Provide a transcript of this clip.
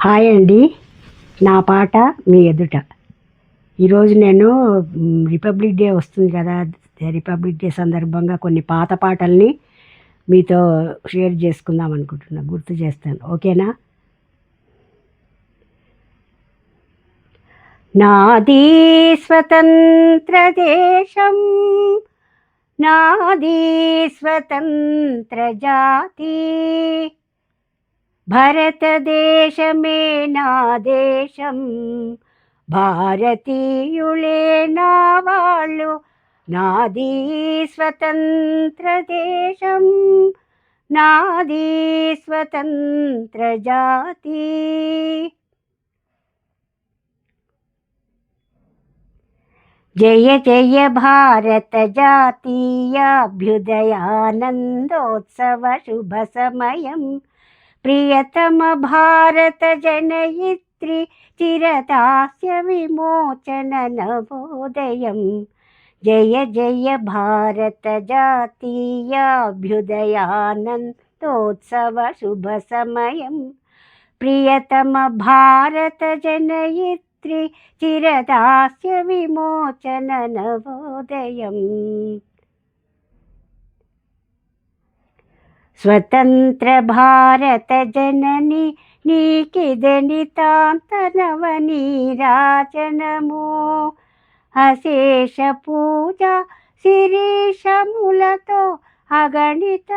Hi అండి. నా పాట మీ ఎదుట. ఈరోజు నేను రిపబ్లిక్ డే వస్తుంది కదా, రిపబ్లిక్ డే సందర్భంగా కొన్ని పాత పాటల్ని మీతో షేర్ చేసుకుందాం అనుకుంటున్నా, గుర్తు చేస్తాను. ఓకేనా? నాది స్వతంత్ర దేశం, నాది స్వతంత్ర జాతి, భరతదేశమే నా దేశం, భారతీయులే నా వాళ్ళు. నాది స్వతంత్ర దేశం, నాది స్వతంత్ర జాతి. జయ జయ భారత జాతీయాభ్యుదయానందోత్సవ శుభ సమయం, ప్రియతమ భారత జనయిత్రి చిరదాస్య విమోచన నవోదయం. జయ జయ భారత జాతీయాభ్యుదయానందోత్సవ శుభ సమయం, ప్రియతమ భారత జనయిత్రి చిరదాస్య విమోచన నవోదయం. స్వతంత్ర భారత జనని నీకిదనితాంతనవనీరాజనము, అశేష పూజ శిరీషములతో అగణిత